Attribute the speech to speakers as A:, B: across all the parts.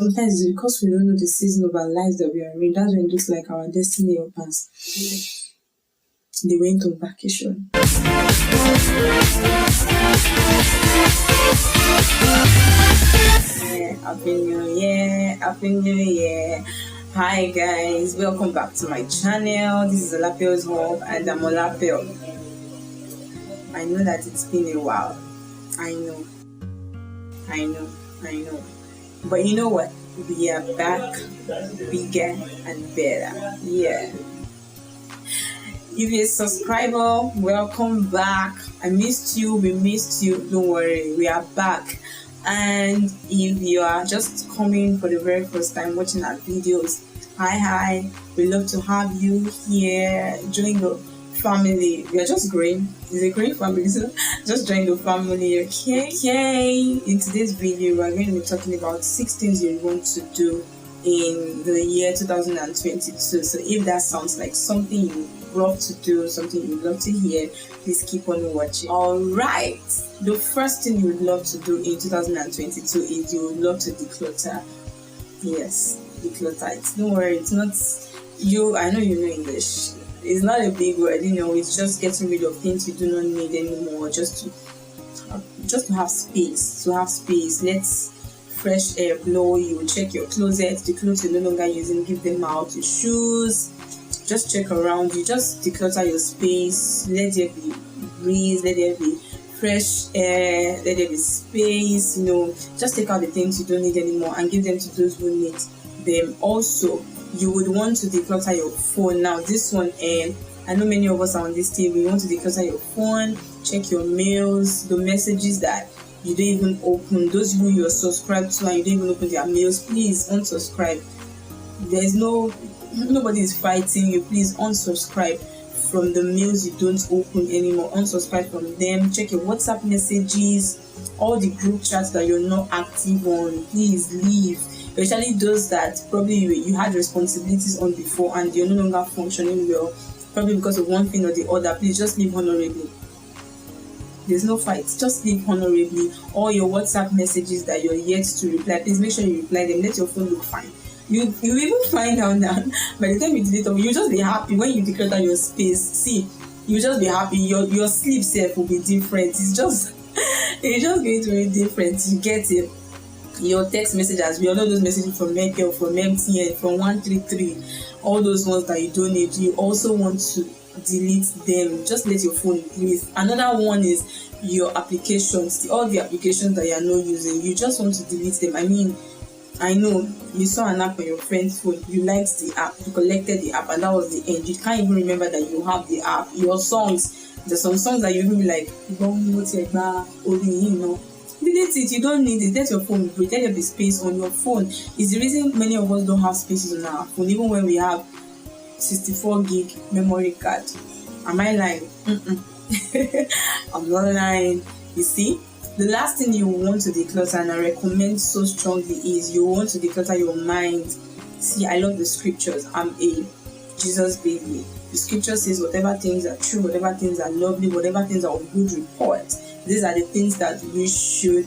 A: Sometimes it's because we don't know the season of our lives that we are in. That's when it looks like our destiny helpers, they went on vacation. Happy New Year. Hi guys, welcome back to my channel. This is Olapio's Hub and I'm Olapio. I know that it's been a while. I know. But you know what? We are back bigger and better. Yeah. If you're a subscriber, welcome back. I missed you, we missed you. Don't worry, we are back. And if you are just coming for the very first time watching our videos, hi, we love to have you here. Join the family. We are just growing. It's a great family, so just join the family. Okay. In today's video, we're going to be talking about 6 things you want to do in the year 2022. So if that sounds like something you love to do, something you love to hear, please keep on watching. All right, the first thing you would love to do in 2022 is you would love to declutter. Yes, declutter. Don't worry, it's not you. I know you know English. It's not a big word, it's just getting rid of things you do not need anymore, just to have space. Let fresh air blow. You will check your closet, the clothes you're no longer using, give them out. Your shoes, just check around. You just declutter your space. Let there be breeze, let there be fresh air, let there be space. Just take out the things you don't need anymore and give them to those who need them. Also, you would want to declutter your phone. Now this one, I know many of us are on this table. You want to declutter your phone, check your mails, the messages that you don't even open, those who you're subscribed to and you don't even open their mails. Please unsubscribe. There's nobody is fighting you. Please unsubscribe from the mails you don't open anymore. Unsubscribe from them. Check your WhatsApp messages, all the group chats that you're not active on. Please leave. Especially those that probably you had responsibilities on before and you're no longer functioning well, probably because of one thing or the other. Please just leave honorably. There's no fight. Just leave honorably. All your WhatsApp messages that you're yet to reply, please make sure you reply them. Let your phone look fine. You even find out that by the time you delete them, you'll just be happy when you declutter your space. See, you'll just be happy. Your sleep self will be different. It's just going to be different. You get it. Your text messages, we all know those messages from Airtel, from MTN, from 133, all those ones that you don't need. You also want to delete them. Just let your phone breathe. Another one is your applications, all the applications that you are not using. You just want to delete them. I know you saw an app on your friend's phone, you liked the app, you collected the app, and that was the end. You can't even remember that you have the app. Your songs, there's some songs that you even be like, delete it. You don't need it. Let your phone breathe. Let there be space on your phone. It's the reason many of us don't have spaces on our phone, even when we have 64 gig memory card. Am I lying? I'm not lying. You see, the last thing you want to declutter, and I recommend so strongly, is you want to declutter your mind. See, I love the scriptures. I'm a Jesus baby. The scripture says whatever things are true, whatever things are lovely, whatever things are of good report, these are the things that we should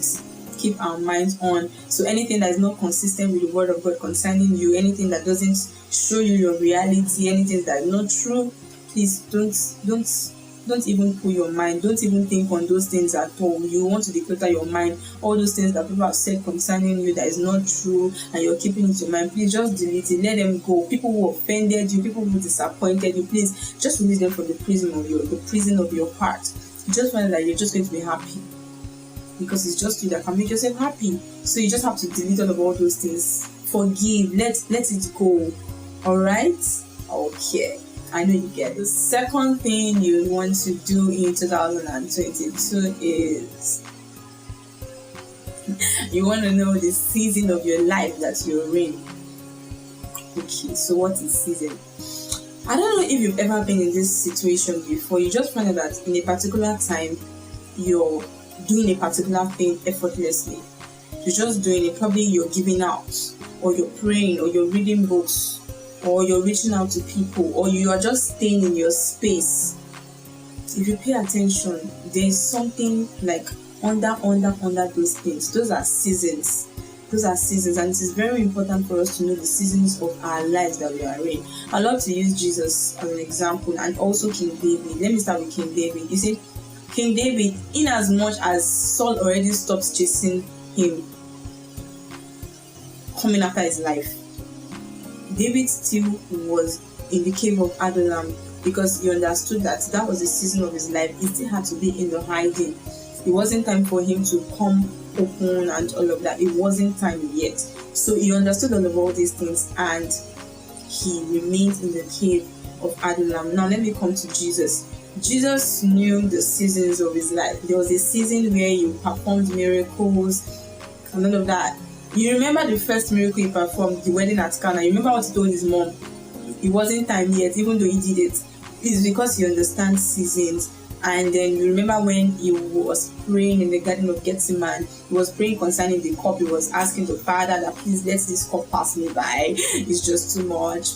A: keep our minds on. So anything that is not consistent with the word of God concerning you, anything that doesn't show you your reality, anything that is not true, please don't even put your mind, don't even think on those things at all. You want to declutter your mind. All those things that people have said concerning you that is not true and you're keeping it in your mind, please just delete it. Let them go. People who offended you, people who disappointed you, please just release them from the prison of your heart. You just find that you're just going to be happy because it's just you that can make yourself happy. So you just have to delete all those things. Forgive. Let it go. All right? Okay. I know you get it. The second thing you want to do in 2022 is you want to know the season of your life that you're in. Okay, so what is season? I don't know if you've ever been in this situation before. You just find out that in a particular time, you're doing a particular thing effortlessly. You're just doing it. Probably you're giving out, or you're praying, or you're reading books, or you're reaching out to people, or you are just staying in your space. If you pay attention, there's something like under those things. Those are seasons. Those are seasons, and it is very important for us to know the seasons of our lives that we are in. I love to use Jesus as an example, and also King David. Let me start with King David. You see, King David, in as much as Saul already stopped chasing him, coming after his life, David still was in the cave of Adullam, because he understood that that was the season of his life. He still had to be in the hiding. It wasn't time for him to come open and all of that. It wasn't time yet. So he understood all these things, and he remained in the cave of Adullam. Now let me come to Jesus. Jesus knew the seasons of his life. There was a season where he performed miracles and all of that. You remember the first miracle he performed, the wedding at Cana. You remember what he told his mom? It wasn't time yet, even though he did it. It's because he understands seasons. And then you remember when he was praying in the Garden of Gethsemane, he was praying concerning the cup. He was asking the Father that, please let this cup pass me by. It's just too much.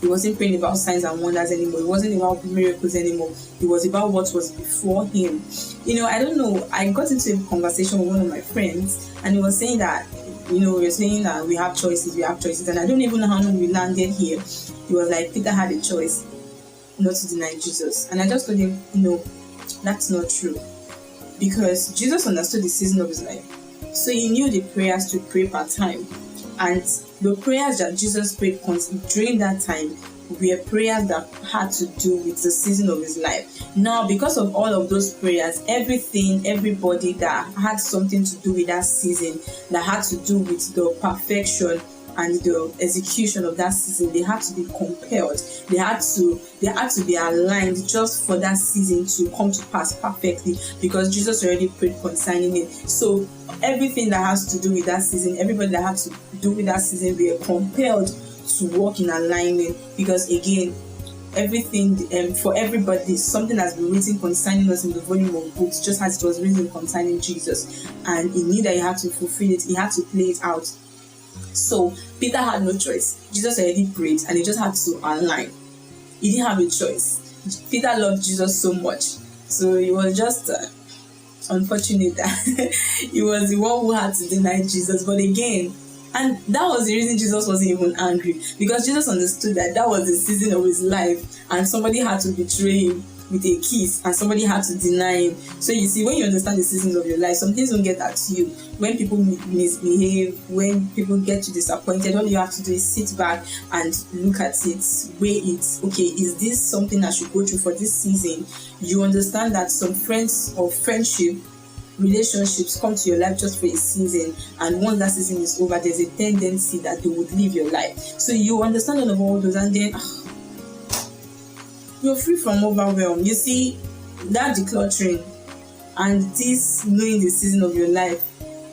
A: He wasn't praying about signs and wonders anymore. It wasn't about miracles anymore. It was about what was before him. I don't know. I got into a conversation with one of my friends, and he was saying that, we're saying that we have choices. And I don't even know how long we landed here. He was like, Peter had a choice not to deny Jesus. And I just told him, no, that's not true. Because Jesus understood the season of his life. So he knew the prayers to pray per time. And the prayers that Jesus prayed during that time were prayers that had to do with the season of his life. Now, because of all of those prayers, everybody that had something to do with that season, that had to do with the perfection and the execution of that season, they had to be compelled. They had to be aligned just for that season to come to pass perfectly, because Jesus already prayed concerning it. So everything that has to do with that season, everybody that had to do with that season, we are compelled to walk in alignment, because again, everything for everybody, something has been written concerning us in the volume of books, just as it was written concerning Jesus, and he knew that he had to fulfill it. He had to play it out. So Peter had no choice. Jesus already prayed, and he just had to align. He didn't have a choice. Peter loved Jesus so much, so it was just unfortunate that he was the one who had to deny Jesus. But again, and that was the reason Jesus wasn't even angry, because Jesus understood that was the season of his life, and somebody had to betray him with a kiss, and somebody had to deny him. So you see, when you understand the seasons of your life, some things don't get at you. When people misbehave, when people get you disappointed, all you have to do is sit back and look at it, weigh it. Okay, is this something I should go through for this season? You understand that some friends or relationships come to your life just for a season, and once that season is over, there's a tendency that they would leave your life. So you understand all those, and then you're free from overwhelm. You see, that decluttering and this knowing the season of your life,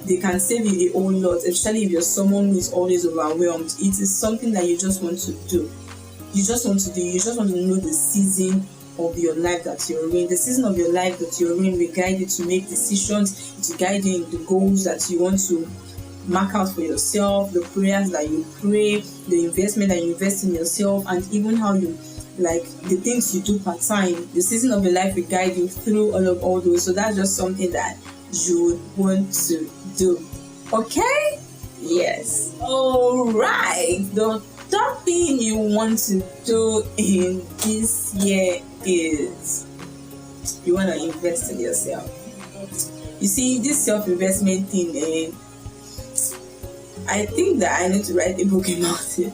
A: they can save you a whole lot, especially if you're someone who is always overwhelmed. It is something that you just want to do. You just want to know the season of your life that you're in. The season of your life that you're in will guide you to make decisions, to guide you in the goals that you want to mark out for yourself, the prayers that you pray, the investment that you invest in yourself, and even how you the things you do part time. The season of your life will guide you through all those. So that's just something that you would want to do. Okay? Yes. All right. The third thing you want to do in this year is you want to invest in yourself. You see, this self-investment thing, I think that I need to write a book about it.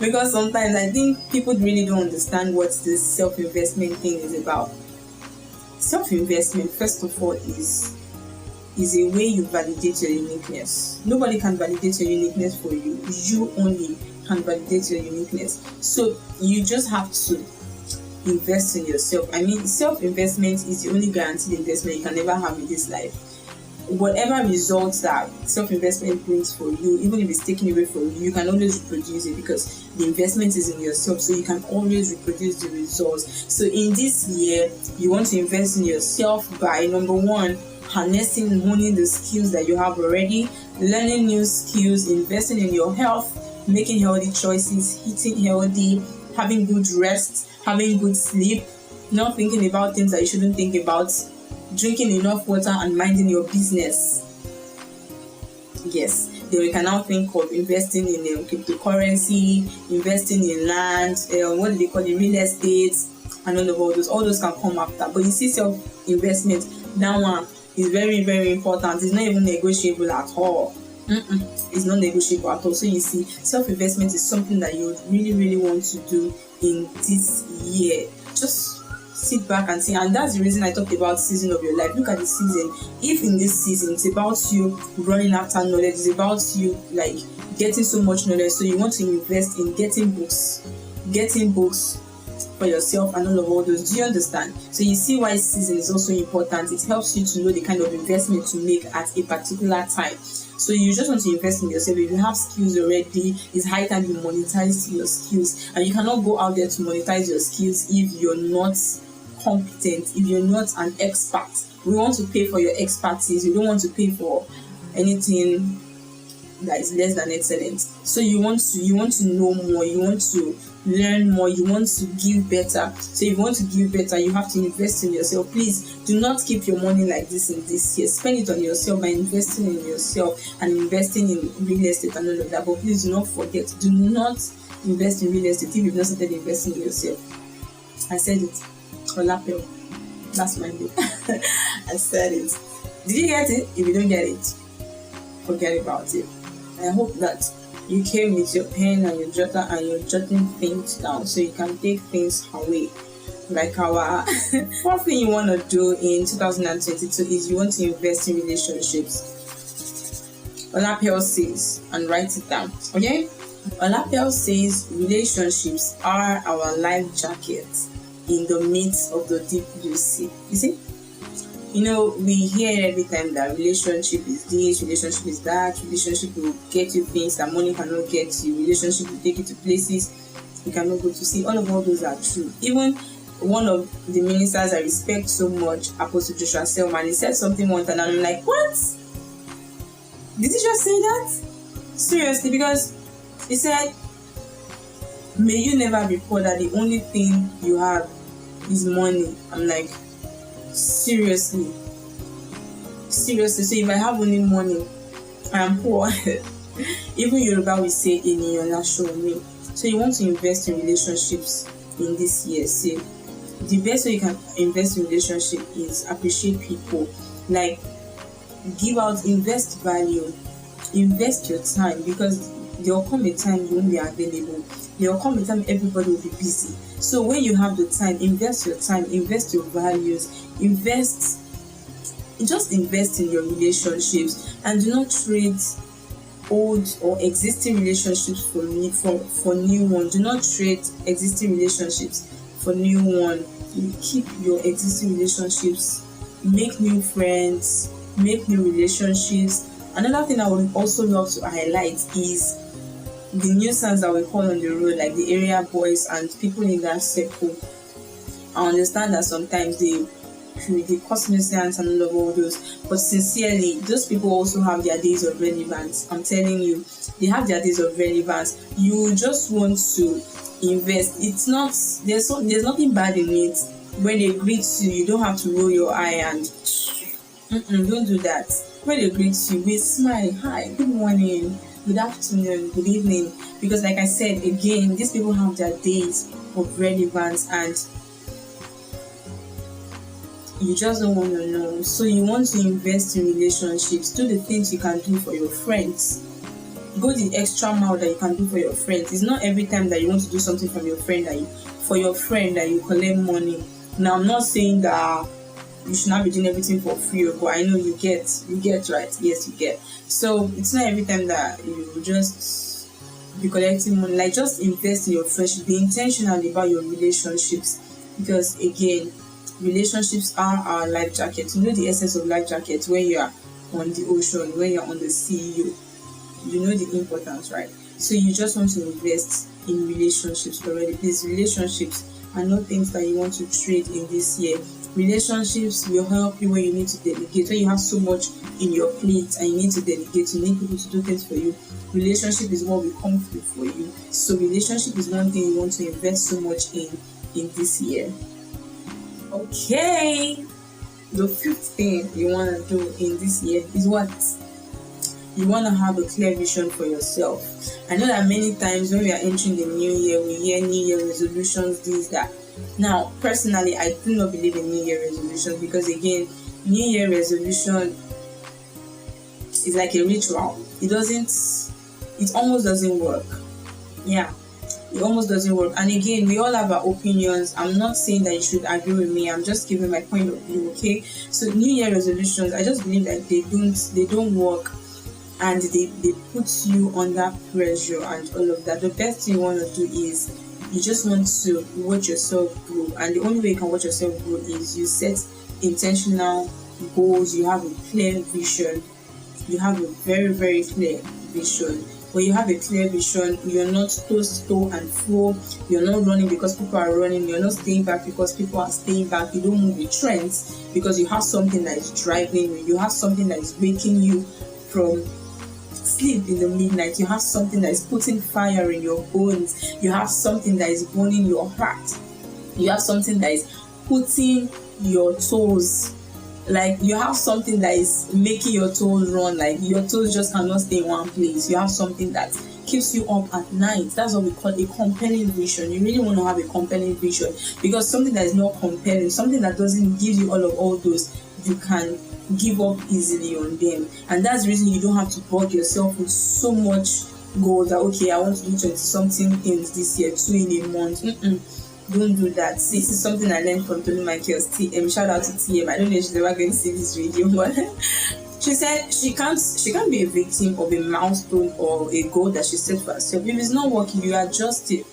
A: Because sometimes I think people really don't understand what this self-investment thing is about. Self-investment, first of all, is a way you validate your uniqueness. Nobody can validate your uniqueness for you. You only can validate your uniqueness. So you just have to invest in yourself. I mean, self-investment is the only guaranteed investment you can ever have in this life. Whatever results that self-investment brings for you, even if it's taken away from you, you can always reproduce it, because the investment is in yourself, so you can always reproduce the results. So in this year, you want to invest in yourself by, number one, harnessing and honing the skills that you have already, learning new skills, investing in your health, making healthy choices, eating healthy, having good rest, having good sleep, not thinking about things that you shouldn't think about, drinking enough water, and minding your business. Yes, Then we can now think of investing in cryptocurrency, investing in land, what do they call it, real estate, and all those. All those can come after. But you see, self-investment, that one is very, very important. It's not even negotiable at all. It's not negotiable at all. So you see, self-investment is something that you would really, really want to do in this year. Just sit back and see. And that's the reason I talked about season of your life. Look at the season. If in this season it's about you running after knowledge, it's about you like getting so much knowledge, so you want to invest in getting books for yourself and all those. Do you understand? So you see why season is also important. It helps you to know the kind of investment to make at a particular time. So you just want to invest in yourself. If you have skills already, it's high time you monetize your skills. And you cannot go out there to monetize your skills if you're not competent, if you're not an expert. We want to pay for your expertise. You don't want to pay for anything that is less than excellent. So you want to know more, you want to learn more, you want to give better. So if you want to give better, you have to invest in yourself. Please do not keep your money like this in this year. Spend it on yourself by investing in yourself and investing in real estate and all of that. But please do not forget, do not invest in real estate if you've not started investing in yourself. I said it. Overwhelm. That's my name. I said it. Did you get it? If you don't get it, forget about it. I hope that you came with your pen and your jotter and you're jotting things down so you can take things away. Like our fourth thing you want to do in 2022 is you want to invest in relationships. Overwhelm says, and write it down. Okay? Overwhelm says relationships are our life jackets in the midst of the deep blue sea. You see? You know, we hear every time that relationship is this, relationship is that, relationship will get you things that money cannot get you, relationship will take you to places you cannot go to see. All those are true. Even one of the ministers I respect so much, Apostle Joshua Selman, he said something once and I'm like, what? Did he just say that? Seriously, because he said, may you never be poor that the only thing you have is money. I'm like, seriously. So if I have only money, I am poor. Even Yoruba will say eniyan laso mi. So you want to invest in relationships in this year. See, the best way you can invest in relationship is appreciate people. Like, give out, invest value, invest your time, because there will come a time you won't be available. There will come a time everybody will be busy. So when you have the time, invest your time, invest your values, just invest in your relationships, and do not trade old or existing relationships for new ones. Do not trade existing relationships for new one. You keep your existing relationships, make new friends, make new relationships. Another thing I would also love to highlight is the nuisance that we call on the road, like the area boys and people in that circle. I understand that sometimes they cause nuisance and all those, but sincerely, those people also have their days of relevance. I'm telling you, they have their days of relevance. You just want to invest. It's not, there's nothing bad in it. When they greet you, you don't have to roll your eye and don't do that. When they greet you, we smile, hi, good morning, good afternoon, good evening, because like I said again, these people have their days of relevance and you just don't want to know. So you want to invest in relationships. Do the things you can do for your friends. Go the extra mile that you can do for your friends. It's not every time that you want to do something from your friend that you collect money. Now I'm not saying that you should not be doing everything for free, but I know you get right. Yes, you get. So it's not every time that you just be collecting money. Like, just invest in your friendship. Be intentional about your relationships, because again, relationships are our life jacket. You know the essence of life jacket. When you are on the ocean, when you're on the sea, you know the importance, right? So you just want to invest in relationships already. These relationships are not things that you want to trade in this year. Relationships will help you when you need to delegate. When you have so much in your plate and you need to delegate, you need people to do things for you. Relationship is what will come through for you. So relationship is one thing you want to invest so much in this year. Okay, the fifth thing you want to do in this year is what? You want to have a clear vision for yourself. I know that many times when we are entering the new year, we hear New Year resolutions, this, that. Now, personally, I do not believe in New Year resolutions because, again, New Year resolution is like a ritual. It almost doesn't work. Yeah, it almost doesn't work. And again, we all have our opinions. I'm not saying that you should agree with me. I'm just giving my point of view, okay? So New Year resolutions, I just believe that they don't work, and they put you under pressure and all of that. The best thing you want to do is you just want to watch yourself grow, and the only way you can watch yourself grow is you set intentional goals. You have a clear vision. You have a very, very clear vision. When you have a clear vision, you're not to and fro. You're not running because people are running. You're not staying back because people are staying back. You don't move with trends because you have something that is driving you. You have something that is waking you from sleep in the midnight. You have something that is putting fire in your bones. You have something that is burning your heart. You have something that is putting your toes, like you have something that is making your toes run, like your toes just cannot stay in one place. You have something that keeps you up at night. That's what we call a compelling vision. You really want to have a compelling vision, because something that is not compelling, something that doesn't give you all those, you can give up easily on them. And that's the reason you don't have to bug yourself with so much goals that, okay, I want to do 20 something things this year, 2 in a month. Don't do that. See, this is something I learned from Tony Michael's TM. Shout out to TM. I don't know if she's ever going to see this video, but she said she can't be a victim of a milestone or a goal that she set for herself. If it's not working, you adjust it.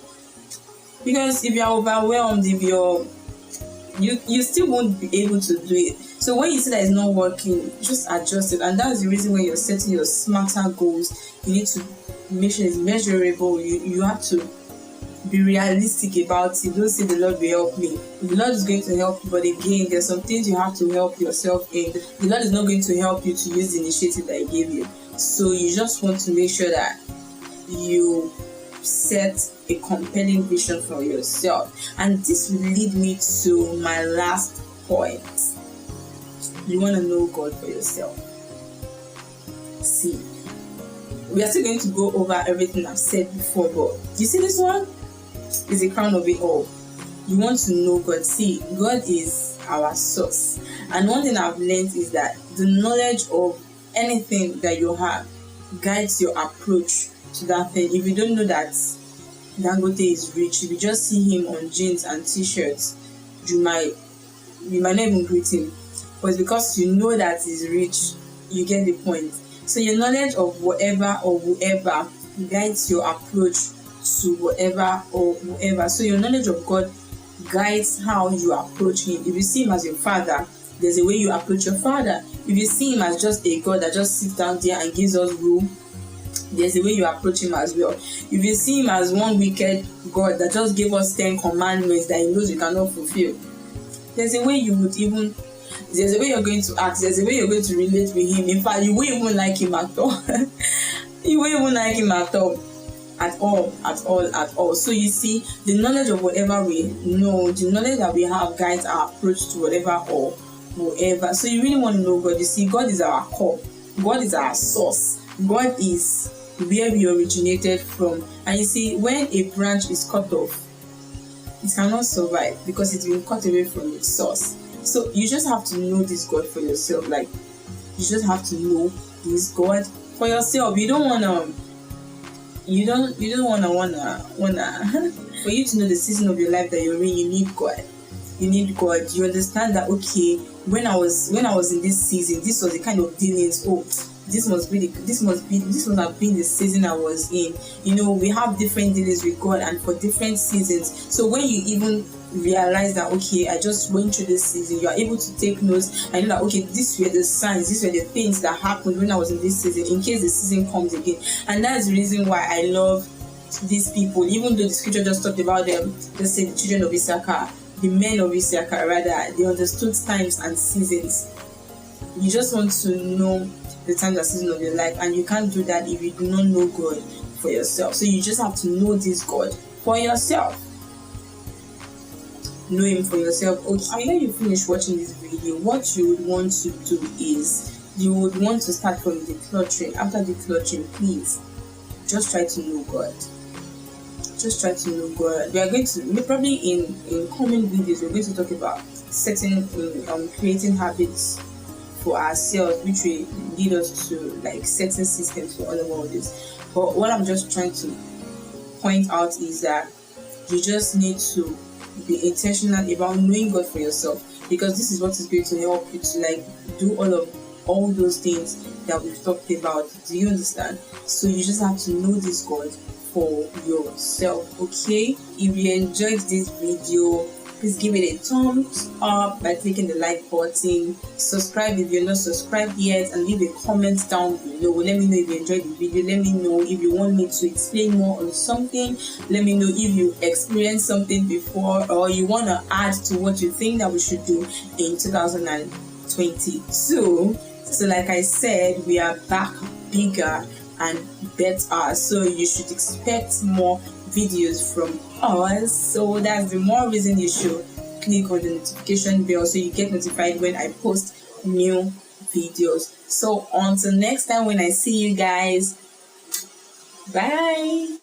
A: Because if you're overwhelmed, you still won't be able to do it. So when you see that it's not working, just adjust it. And that's the reason when you're setting your smarter goals, you need to make sure it's measurable. You have to be realistic about it. Don't say the Lord will help me. The Lord is going to help you, but again, there's some things you have to help yourself in. The Lord is not going to help you to use the initiative that He gave you. So you just want to make sure that you set a compelling vision for yourself. And this will lead me to my last point. You want to know God for yourself. See, we are still going to go over everything I've said before, but you see this one is the crown of it all. You want to know God. See, God is our source. And one thing I've learned is that the knowledge of anything that you have guides your approach to that thing. If you don't know that Dangote is rich, if you just see him on jeans and t-shirts, you might not even greet him. But because you know that he's rich, you get the point. So your knowledge of whatever or whoever guides your approach to whatever or whoever. So your knowledge of God guides how you approach Him. If you see Him as your Father, there's a way you approach your Father. If you see Him as just a God that just sits down there and gives us rule, there's a way you approach Him as well. If you see Him as one wicked God that just gave us 10 commandments that He knows you cannot fulfill, there's a way you would even, there's a way you're going to act, there's a way you're going to relate with Him. In fact, you won't even like Him at all. You won't even like Him at all. At all. So you see, the knowledge of whatever we know, the knowledge that we have guides our approach to whatever or whoever. So you really want to know God. You see, God is our core. God is our source. God is where we originated from. And you see, when a branch is cut off, it cannot survive because it's been cut away from its source. So you just have to know this God for yourself. Like, you just have to know this God for yourself. You don't wanna for you to know the season of your life that you're in, you need God. You need God. You understand that, okay, when I was in this season, this was the kind of dealings. Oh, this must have been the season I was in. You know, we have different dealings with God and for different seasons. So when you even realize that, okay, I just went through this season, you are able to take notes. I know that, okay, these were the signs, these were the things that happened when I was in this season, in case the season comes again. And that's the reason why I love these people. Even though the scripture just talked about them, let's say the children of Issachar, the men of Issachar rather, they understood times and seasons. You just want to know the times and season of your life, and you can't do that if you do not know God for yourself. So you just have to know this God for yourself. Know Him for yourself. Okay, when you finish watching this video, what you would want to do is you would want to start from decluttering. After decluttering, please just try to know God. Just try to know God. We are going to probably in coming videos, we're going to talk about setting creating habits for ourselves, which will lead us to like setting systems for all of this. But what I'm just trying to point out is that you just need to be intentional about knowing God for yourself, because this is what is going to help you to like do all those things that we've talked about. Do you understand? So you just have to know this God for yourself. Okay, if you enjoyed this video, please give it a thumbs up by clicking the like button. Subscribe if you're not subscribed yet, and leave a comment down below. Let me know if you enjoyed the video. Let me know if you want me to explain more on something. Let me know if you experienced something before, or you want to add to what you think that we should do in 2022. So like I said, we are back bigger and better, so you should expect more videos from us. So that's the more reason you should click on the notification bell so you get notified when I post new videos. So until next time, when I see you guys, bye.